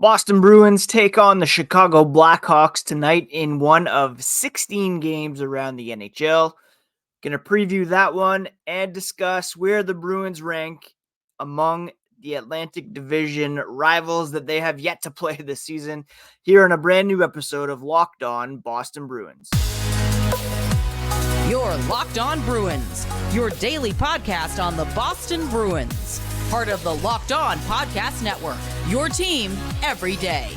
Boston Bruins take on the Chicago Blackhawks tonight in one of 16 games around the NHL. Going to preview that one and discuss where the Bruins rank among the Atlantic Division rivals that they have yet to play this season here in a brand new episode of Locked On Boston Bruins. You're Locked On Bruins, your daily podcast on the Boston Bruins. Part of the Locked On Podcast Network, your team every day.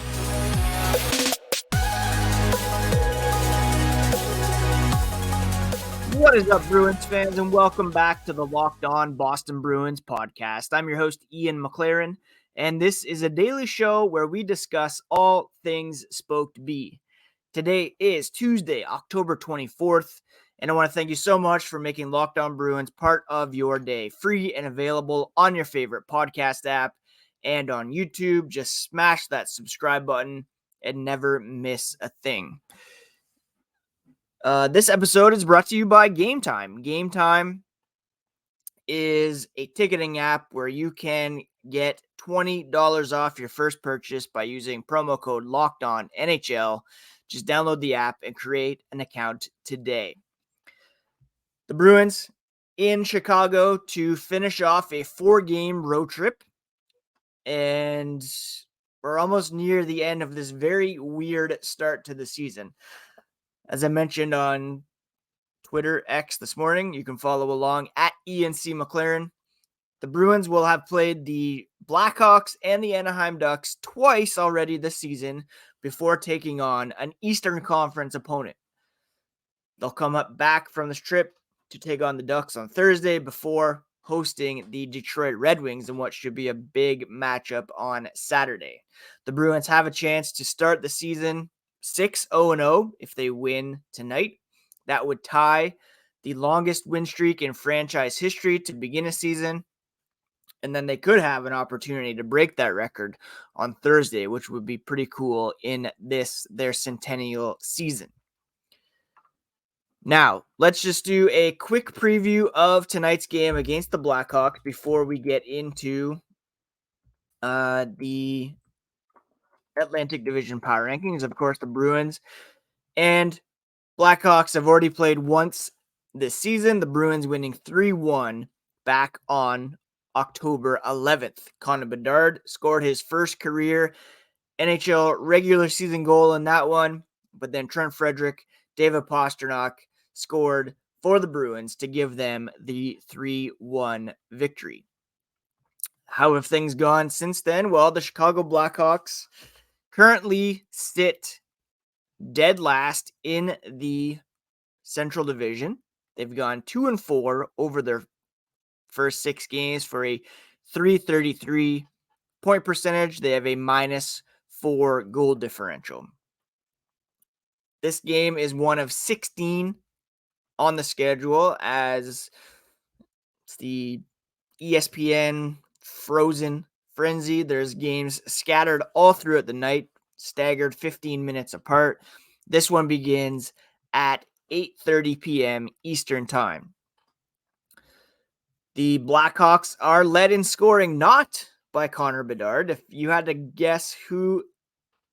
What is up, Bruins fans, and welcome back to the Locked On Boston Bruins podcast. I'm your host, Ian McLaren, and this is a daily show where we discuss all things Spoked B. Today is Tuesday, October 24th, and I want to thank you so much for making Locked On Bruins part of your day, free and available on your favorite podcast app and on YouTube. Just smash that subscribe button and never miss a thing. This episode is brought to you by Game Time. Game Time is a ticketing app where you can get $20 off your first purchase by using promo code LOCKEDONNHL. Just download the app and create an account today. The Bruins in Chicago to finish off a 4-game road trip, and we're almost near the end of this very weird start to the season. As I mentioned on Twitter X this morning, you can follow along at ENC McLaren. The Bruins will have played the Blackhawks and the Anaheim Ducks twice already this season before taking on an Eastern Conference opponent. They'll come up back from this trip to take on the Ducks on Thursday before hosting the Detroit Red Wings in what should be a big matchup on Saturday. The Bruins have a chance to start the season 6-0 if they win tonight. That would tie the longest win streak in franchise history to begin a season. And then they could have an opportunity to break that record on Thursday, which would be pretty cool in their centennial season. Now, let's just do a quick preview of tonight's game against the Blackhawks before we get into the Atlantic Division power rankings. Of course, the Bruins and Blackhawks have already played once this season. The Bruins winning 3-1 back on October 11th. Connor Bedard scored his first career NHL regular season goal in that one, but then Trent Frederick, David Pastrnak scored for the Bruins to give them the 3-1 victory. How have things gone since then? Well, the Chicago Blackhawks currently sit dead last in the Central Division. They've gone 2-4 over their first 6 games for a .333 point percentage. They have a -4 goal differential. This game is one of 16 on the schedule, as it's the ESPN Frozen Frenzy. There's games scattered all throughout the night, staggered 15 minutes apart. This one begins at 8:30 p.m. Eastern Time. The Blackhawks are led in scoring not by Connor Bedard. If you had to guess who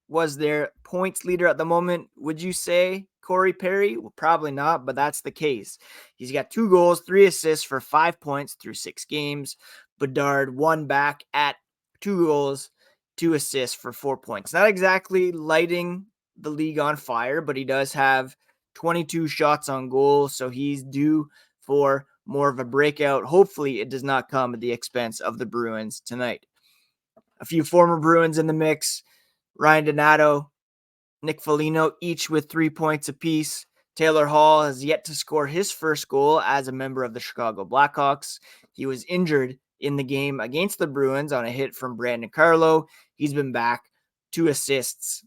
was their points leader at the moment, would you say Corey Perry? Well, probably not, but that's the case. He's got 2 goals, 3 assists for 5 points through 6 games. Bedard won back at 2 goals, 2 assists for 4 points. Not exactly lighting the league on fire, but he does have 22 shots on goal, so he's due for more of a breakout. Hopefully, it does not come at the expense of the Bruins tonight. A few former Bruins in the mix: Ryan Donato, Nick Foligno, each with 3 points apiece. Taylor Hall has yet to score his first goal as a member of the Chicago Blackhawks. He was injured in the game against the Bruins on a hit from Brandon Carlo. He's been back, 2 assists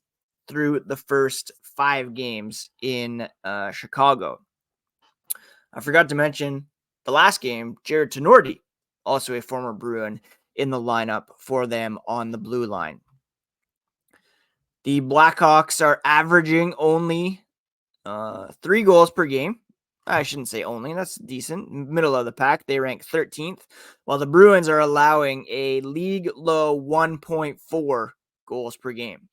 through the first 5 games in Chicago. I forgot to mention the last game, Jared Tenorti, also a former Bruin, in the lineup for them on the blue line. The Blackhawks are averaging only 3 goals per game. I shouldn't say only. That's decent. Middle of the pack. They rank 13th, while the Bruins are allowing a league low 1.4 goals per game.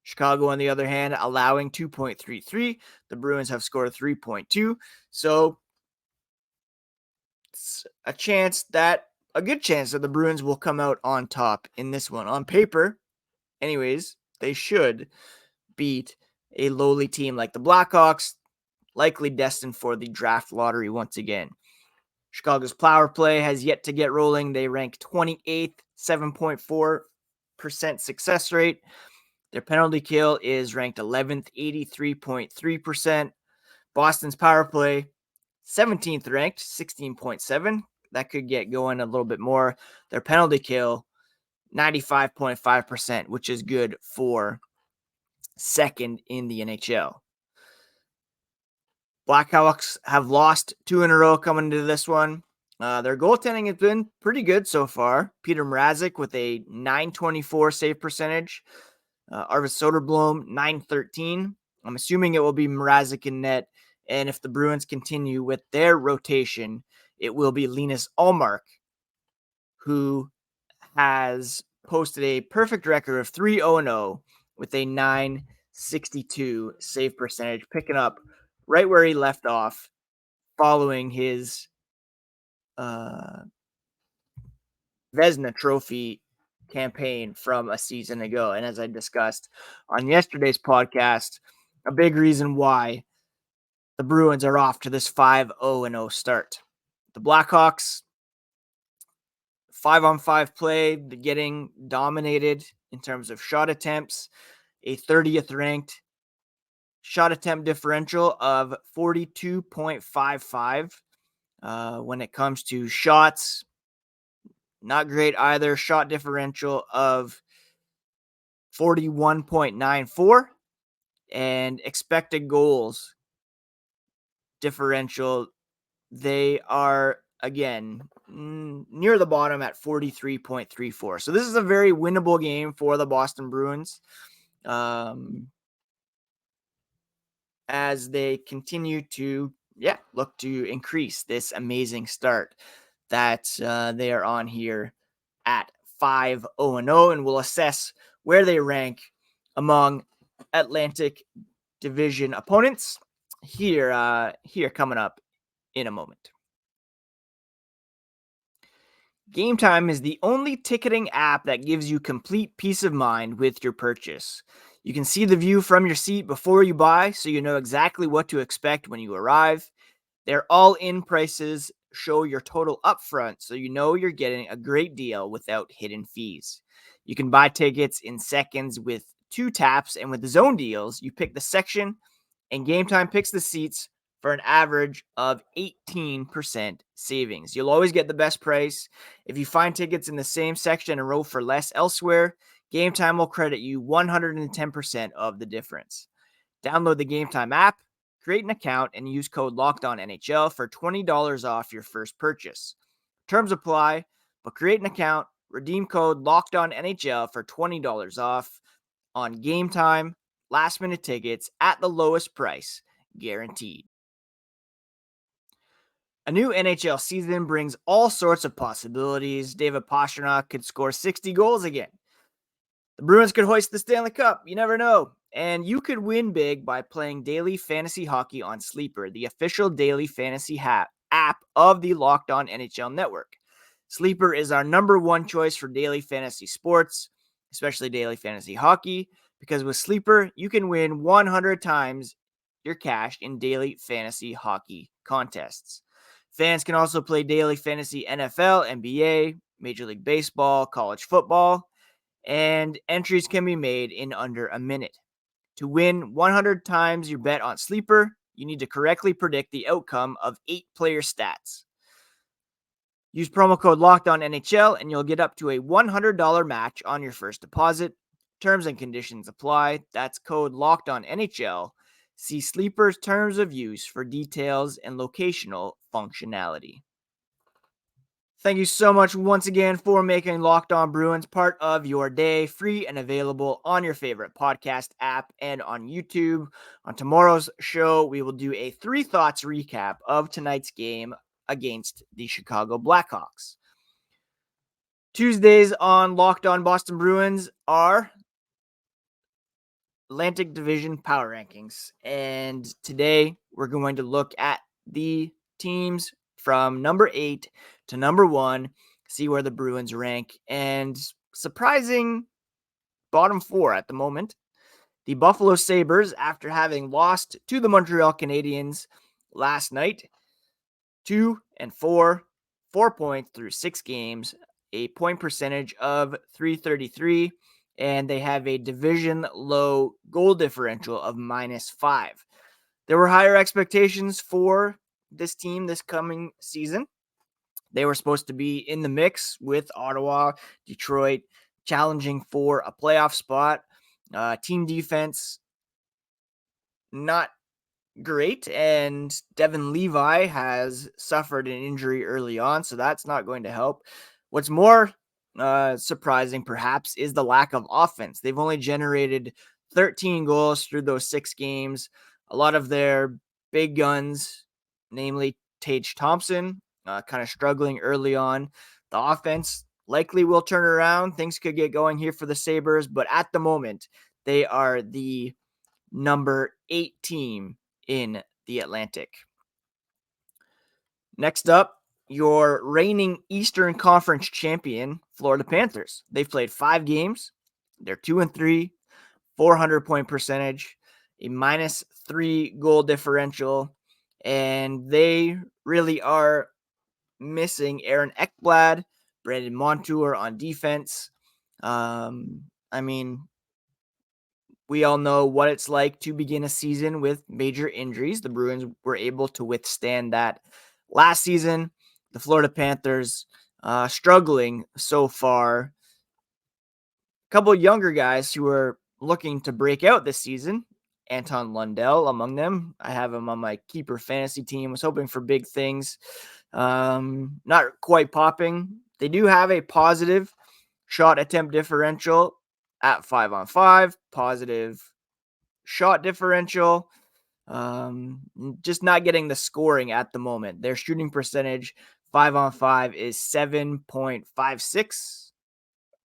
Chicago, on the other hand, allowing 2.33. The Bruins have scored 3.2. So it's a good chance that the Bruins will come out on top in this one. On paper, anyways, they should beat a lowly team like the Blackhawks, likely destined for the draft lottery once again. Chicago's power play has yet to get rolling. They rank 28th, 7.4% success rate. Their penalty kill is ranked 11th, 83.3%. Boston's power play, 17th ranked, 16.7. That could get going a little bit more. Their penalty kill, 95.5%, which is good for second in the NHL. Blackhawks have lost 2 in a row coming into this one. Their goaltending has been pretty good so far. Peter Mrazek with a .924 save percentage. Arvis Soderblom, .913. I'm assuming it will be Mrazek in net. And if the Bruins continue with their rotation, it will be Linus Ullmark, who has posted a perfect record of 3-0-0 with a .962 save percentage, picking up right where he left off following his Vezina Trophy campaign from a season ago. And as I discussed on yesterday's podcast, a big reason why the Bruins are off to this 5-0-0 start. The Blackhawks, 5-on-5 play, getting dominated in terms of shot attempts, a 30th ranked shot attempt differential of 42.55. When it comes to shots, not great either. Shot differential of 41.94, and expected goals differential, they are, again, near the bottom at 43.34. So this is a very winnable game for the Boston Bruins as they continue to look to increase this amazing start that they are on here at 5-0-0, and we'll assess where they rank among Atlantic Division opponents here coming up in a moment. Game Time is the only ticketing app that gives you complete peace of mind with your purchase. You can see the view from your seat before you buy, so you know exactly what to expect when you arrive. Their all-in prices show your total upfront, so you know you're getting a great deal without hidden fees. You can buy tickets in seconds with 2 taps, and with the zone deals, you pick the section, and Game Time picks the seats for an average of 18% savings. You'll always get the best price. If you find tickets in the same section and row for less elsewhere, Game Time will credit you 110% of the difference. Download the Game Time app, create an account, and use code LOCKEDONNHL for $20 off your first purchase. Terms apply, but create an account, redeem code LOCKEDONNHL for $20 off on Game Time, last-minute tickets at the lowest price, guaranteed. A new NHL season brings all sorts of possibilities. David Pastrnak could score 60 goals again. The Bruins could hoist the Stanley Cup. You never know. And you could win big by playing daily fantasy hockey on Sleeper, the official daily fantasy app of the Locked On NHL network. Sleeper is our number one choice for daily fantasy sports, especially daily fantasy hockey, because with Sleeper, you can win 100 times your cash in daily fantasy hockey contests. Fans can also play daily fantasy NFL, NBA, Major League Baseball, college football, and entries can be made in under a minute. To win 100 times your bet on Sleeper, you need to correctly predict the outcome of 8 player stats. Use promo code LOCKEDONNHL and you'll get up to a $100 match on your first deposit. Terms and conditions apply. That's code LOCKEDONNHL. See Sleeper's terms of use for details and locational functionality. Thank you so much once again for making Locked On Bruins part of your day, free and available on your favorite podcast app and on YouTube. On tomorrow's show, we will do a 3 thoughts recap of tonight's game against the Chicago Blackhawks. Tuesdays on Locked On Boston Bruins are Atlantic Division Power Rankings. And today we're going to look at the teams from number 8 to number 1, see where the Bruins rank. And surprising bottom 4 at the moment. The Buffalo Sabres, after having lost to the Montreal Canadiens last night, 2-4, 4 points through 6 games, a point percentage of .333, and they have a division low goal differential of -5. There were higher expectations for this team this coming season. They were supposed to be in the mix with Ottawa, Detroit, challenging for a playoff spot. Team defense, not great, and Devin Levi has suffered an injury early on, so that's not going to help. What's more surprising, perhaps, is the lack of offense. They've only generated 13 goals through those 6 games. A lot of their big guns, namely Tage Thompson, kind of struggling early on. The offense likely will turn around. Things could get going here for the Sabres, but at the moment, they are the number 8 team in the Atlantic. Next up, your reigning Eastern Conference champion, Florida Panthers. They've played 5 games. They're 2-3, 400 point percentage, a -3 goal differential, and they really are missing Aaron Ekblad, Brandon Montour on defense. I mean, we all know what it's like to begin a season with major injuries. The Bruins were able to withstand that last season. The Florida Panthers struggling so far. A couple of younger guys who are looking to break out this season. Anton Lundell among them. I have him on my keeper fantasy team. Was hoping for big things. Not quite popping. They do have a positive shot attempt differential at 5-on-5, positive shot differential. Just not getting the scoring at the moment. Their shooting percentage 5-on-5 is 7.56.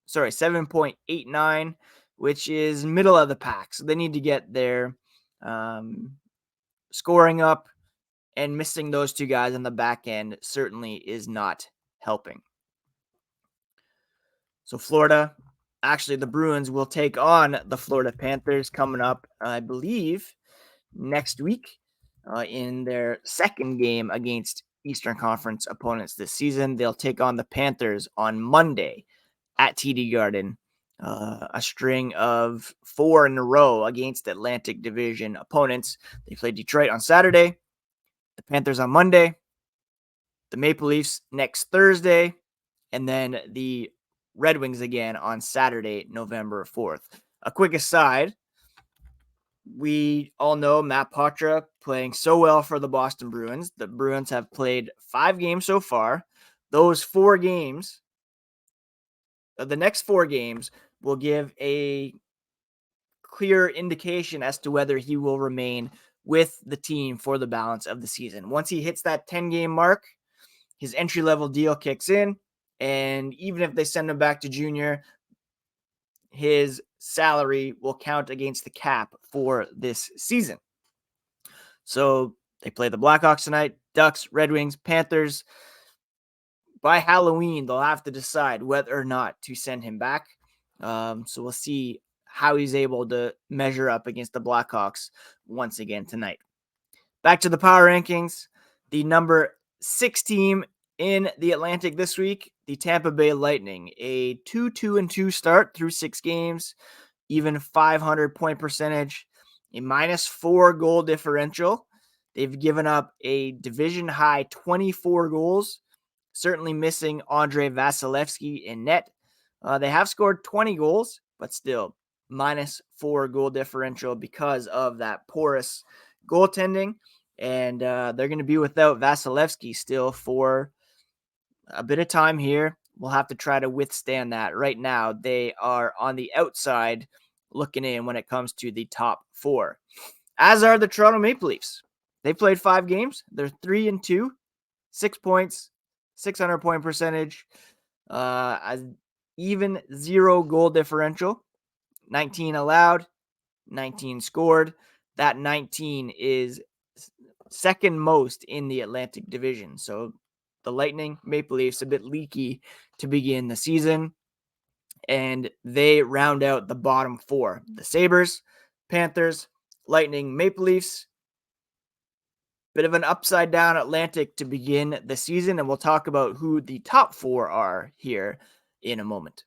Sorry, 7.89, which is middle of the pack. So they need to get their scoring up, and missing those 2 guys on the back end certainly is not helping. So Florida, actually the Bruins will take on the Florida Panthers coming up, I believe, next week in their second game against Eastern Conference opponents this season. They'll take on the Panthers on Monday at TD Garden. A string of 4 in a row against Atlantic Division opponents. They play Detroit on Saturday, the Panthers on Monday, the Maple Leafs next Thursday, and then the Red Wings again on Saturday, November 4th. A quick aside, we all know Matt Poitras playing so well for the Boston Bruins. The Bruins have played 5 games so far. Those 4 games, the next 4 games, will give a clear indication as to whether he will remain with the team for the balance of the season. Once he hits that 10-game mark, his entry-level deal kicks in, and even if they send him back to junior, his salary will count against the cap for this season. So they play the Blackhawks tonight, Ducks, Red Wings, Panthers. By Halloween, they'll have to decide whether or not to send him back. So we'll see how he's able to measure up against the Blackhawks once again tonight. Back to the power rankings. The number 6 team in the Atlantic this week, the Tampa Bay Lightning, a 2-2-2 start through 6 games, even 500 point percentage, a -4 goal differential. They've given up a division high 24 goals, certainly missing Andrei Vasilevsky in net. They have scored 20 goals, but still -4 goal differential because of that porous goaltending. And they're going to be without Vasilevsky still for a bit of time here. We'll have to try to withstand that. Right now, they are on the outside looking in when it comes to the top 4. As are the Toronto Maple Leafs. They played 5 games. They're 3-2, 6 points, 600 point percentage, even 0 goal differential, 19 allowed, 19 scored. That 19 is second most in the Atlantic Division. So the Lightning, Maple Leafs, a bit leaky to begin the season. And they round out the bottom four. The Sabres, Panthers, Lightning, Maple Leafs. Bit of an upside down Atlantic to begin the season. And we'll talk about who the top four are here in a moment.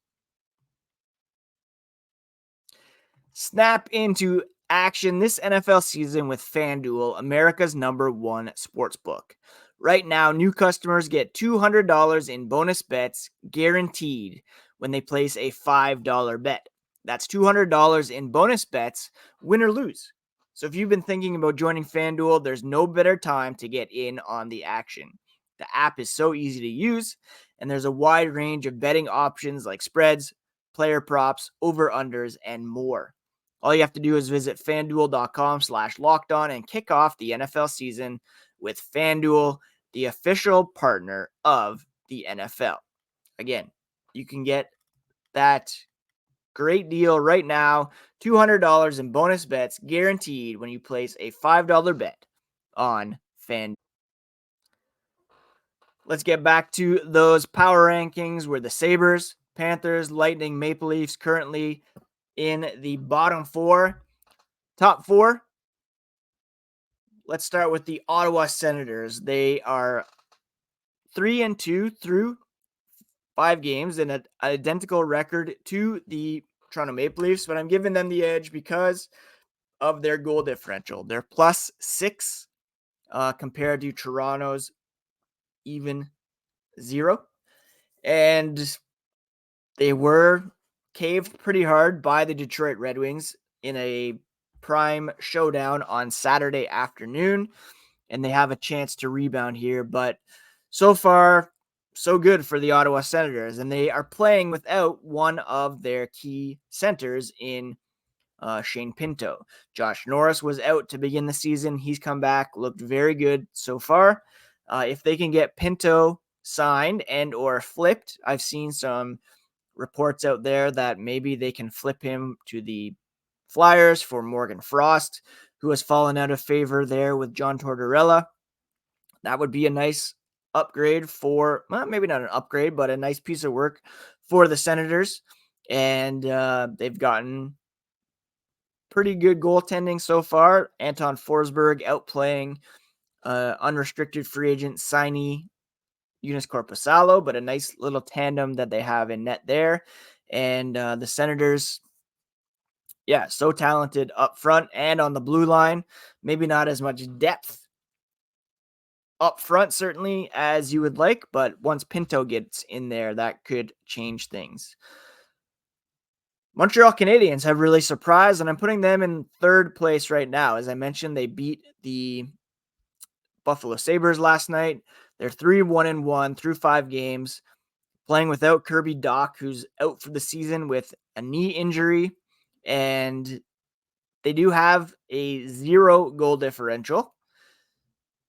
Snap into action this NFL season with FanDuel, America's #1 sportsbook. Right now, new customers get $200 in bonus bets guaranteed when they place a $5 bet. That's $200 in bonus bets, win or lose. So if you've been thinking about joining FanDuel, there's no better time to get in on the action. The app is so easy to use, and there's a wide range of betting options like spreads, player props, over-unders, and more. All you have to do is visit fanduel.com/lockedon and kick off the NFL season with FanDuel, the official partner of the NFL. Again, you can get that great deal right now, $200 in bonus bets guaranteed when you place a $5 bet on FanDuel. Let's get back to those power rankings where the Sabres, Panthers, Lightning, Maple Leafs currently in the bottom four. Top four. Let's start with the Ottawa Senators. They are 3-2 through 5 games and an identical record to the Toronto Maple Leafs, but I'm giving them the edge because of their goal differential. They're +6 compared to Toronto's even 0. And they were caved pretty hard by the Detroit Red Wings in a prime showdown on Saturday afternoon, and they have a chance to rebound here. But so far, so good for the Ottawa Senators, and they are playing without one of their key centers in Shane Pinto. Josh Norris was out to begin the season. He's come back, looked very good so far. If they can get Pinto signed and or flipped, I've seen some reports out there that maybe they can flip him to the Flyers for Morgan Frost, who has fallen out of favor there with John Tortorella. That would be a nice upgrade for, well, maybe not an upgrade, but a nice piece of work for the Senators. And they've gotten pretty good goaltending so far. Anton Forsberg outplaying unrestricted free agent signee Eunice Corposalo, but a nice little tandem that they have in net there. And the Senators, yeah, so talented up front and on the blue line. Maybe not as much depth up front, certainly, as you would like, but once Pinto gets in there, that could change things. Montreal Canadiens have really surprised, and I'm putting them in third place right now. As I mentioned, they beat the Buffalo Sabres last night. They're 3-1-1 through 5 games, playing without Kirby Dach, who's out for the season with a knee injury. And they do have a 0 goal differential.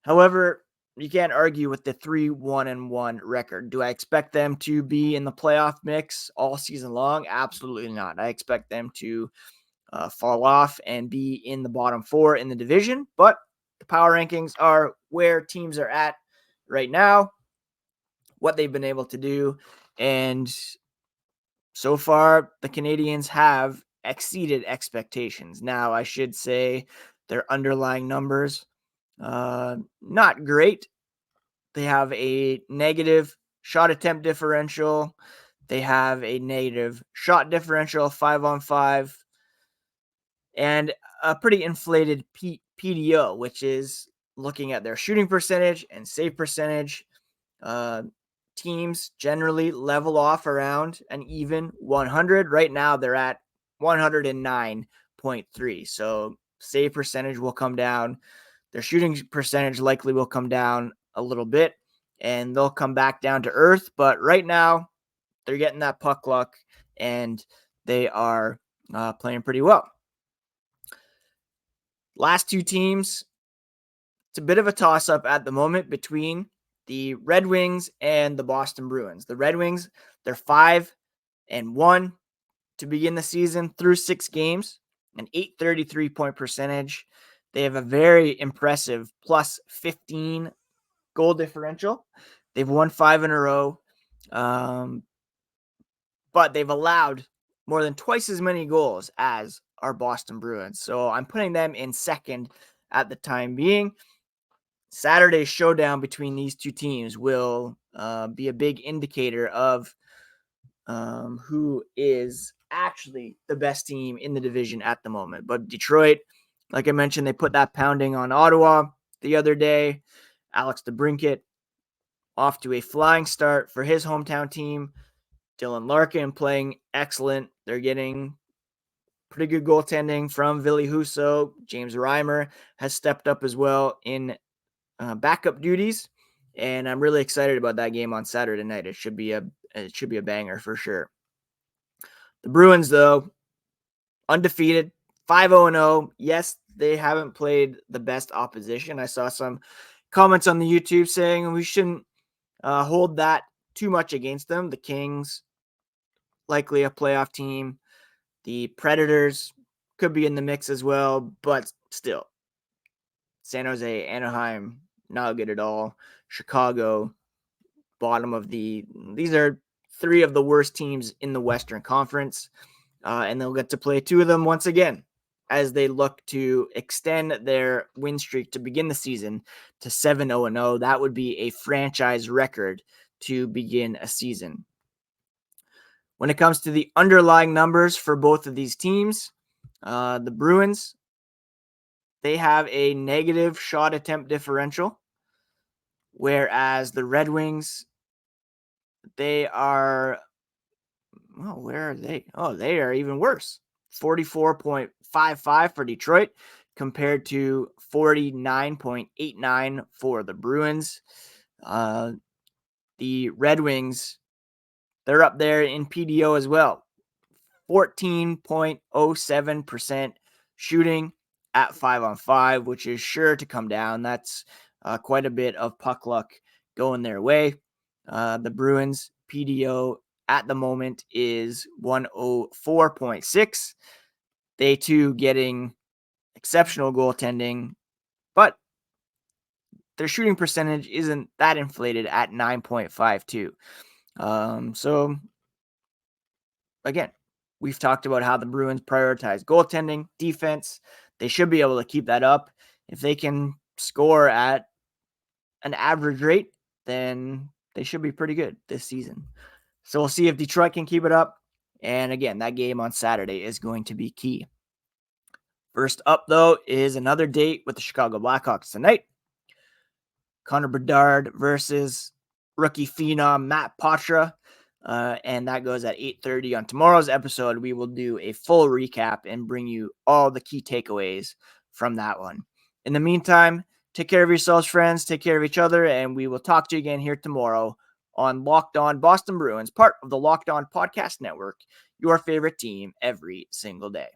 However, you can't argue with the 3-1-1 record. Do I expect them to be in the playoff mix all season long? Absolutely not. I expect them to fall off and be in the bottom 4 in the division. But the power rankings are where teams are at right now, what they've been able to do. And so far, the Canadiens have exceeded expectations. Now, I should say their underlying numbers, not great. They have a negative shot attempt differential. They have a negative shot differential, 5-on-5, and a pretty inflated PDO, which is looking at their shooting percentage and save percentage. Teams generally level off around an even 100. Right now, they're at 109.3. So save percentage will come down. Their shooting percentage likely will come down a little bit, and they'll come back down to earth. But right now, they're getting that puck luck, and they are playing pretty well. Last two teams, it's a bit of a toss-up at the moment between the Red Wings and the Boston Bruins. The Red Wings, they're 5-1 to begin the season through 6 games. an .833 point percentage. They have a very impressive plus 15 goal differential. They've won 5 in a row, but they've allowed more than twice as many goals as our Boston Bruins. So I'm putting them in second at the time being. Saturday's showdown between these two teams will be a big indicator of who is actually the best team in the division at the moment. But Detroit, like I mentioned, they put that pounding on Ottawa the other day. Alex DeBrincat off to a flying start for his hometown team. Dylan Larkin playing excellent. They're getting pretty good goaltending from Ville Husso. James Reimer has stepped up as well in backup duties, and I'm really excited about that game on Saturday night. It should be a banger for sure. The Bruins, though, undefeated, 5-0-0. Yes, they haven't played the best opposition. I saw some comments on the YouTube saying we shouldn't hold that too much against them. The Kings, likely a playoff team. The Predators could be in the mix as well, but still. San Jose, Anaheim, not good at all. Chicago, bottom of these are 3 of the worst teams in the Western Conference. And they'll get to play 2 of them once again as they look to extend their win streak to begin the season to 7-0-0. That would be a franchise record to begin a season. When it comes to the underlying numbers for both of these teams, the Bruins, they have a negative shot attempt differential, whereas the Red Wings, they are, well, where are they? Oh, they are even worse. 44.55 for Detroit compared to 49.89 for the Bruins. The Red Wings, they're up there in PDO as well. 14.07% shooting at 5-on-5, which is sure to come down. That's quite a bit of puck luck going their way. The Bruins PDO at the moment is 104.6. They too getting exceptional goaltending, but their shooting percentage isn't that inflated at 9.52. So again, we've talked about how the Bruins prioritize goaltending, defense. They should be able to keep that up. If they can score at an average rate, then they should be pretty good this season. So we'll see if Detroit can keep it up. And again, that game on Saturday is going to be key. First up, though, is another date with the Chicago Blackhawks tonight. Connor Bedard versus rookie phenom Matt Poitras. And that goes at 8:30 on tomorrow's episode. We will do a full recap and bring you all the key takeaways from that one. In the meantime, take care of yourselves, friends. Take care of each other. And we will talk to you again here tomorrow on Locked On Boston Bruins, part of the Locked On Podcast Network, your favorite team every single day.